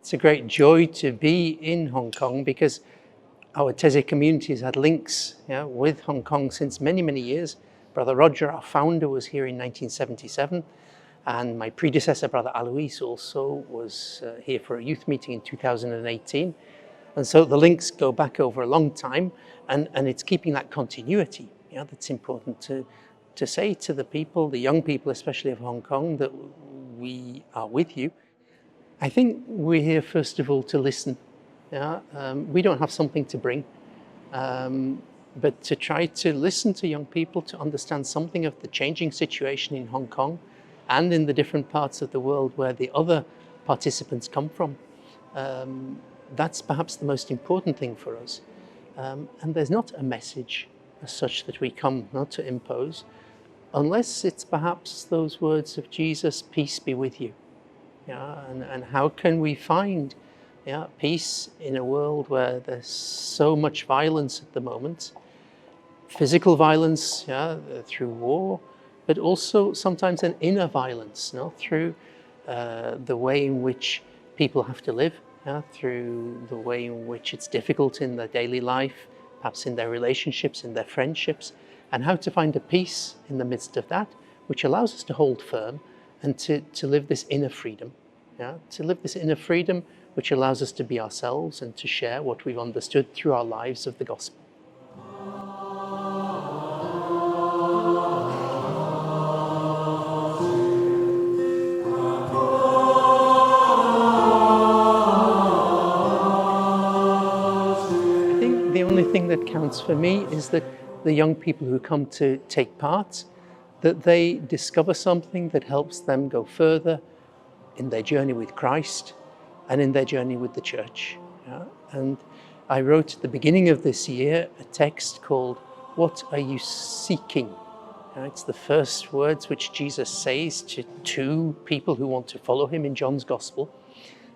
It's a great joy to be in Hong Kong because our Taizé community has had links with Hong Kong since many, many years. Brother Roger, our founder, was here in 1977, and my predecessor, Brother Alois, also was here for a youth meeting in 2018. And so the links go back over a long time, and it's keeping that continuity that's important to say to the people, the young people especially of Hong Kong, that we are with you. I think we're here first of all to listen. We don't have something to bring, but to try to listen to young people, to understand something of the changing situation in Hong Kong and in the different parts of the world where the other participants come from. That's perhaps the most important thing for us. And there's not a message as such that we come not to impose, unless it's perhaps those words of Jesus, peace be with you. And how can we find peace in a world where there's so much violence at the moment? Physical violence through war, but also sometimes an inner violence through the way in which people have to live, through the way in which it's difficult in their daily life, perhaps in their relationships, in their friendships, and how to find a peace in the midst of that, which allows us to hold firm and to live this inner freedom. To live this inner freedom which allows us to be ourselves and to share what we've understood through our lives of the gospel. I think the only thing that counts for me is that the young people who come to take part, that they discover something that helps them go further in their journey with Christ and in their journey with the church. And I wrote at the beginning of this year a text called, "What are you seeking?" It's the first words which Jesus says to two people who want to follow him in John's Gospel.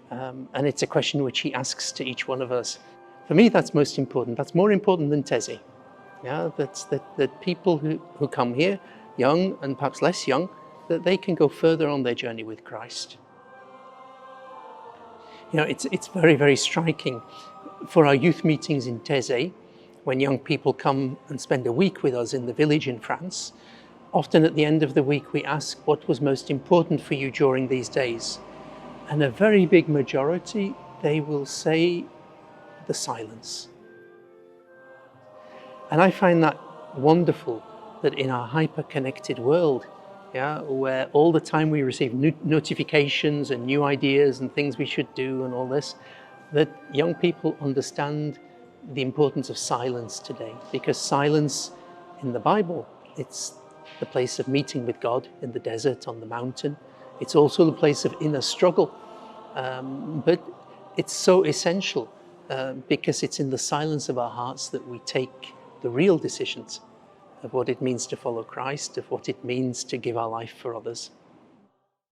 And it's a question which he asks to each one of us. For me, that's most important. That's more important than Taizé. That people who come here, young and perhaps less young, that they can go further on their journey with Christ. It's very, very striking for our youth meetings in Taizé, when young people come and spend a week with us in the village in France. Often at the end of the week we ask, what was most important for you during these days? And a very big majority, they will say the silence. And I find that wonderful, that in our hyper-connected world, where all the time we receive notifications and new ideas and things we should do and all this, that young people understand the importance of silence today. Because silence in the Bible, it's the place of meeting with God in the desert, on the mountain. It's also the place of inner struggle. But it's so essential because it's in the silence of our hearts that we take the real decisions of what it means to follow Christ, of what it means to give our life for others.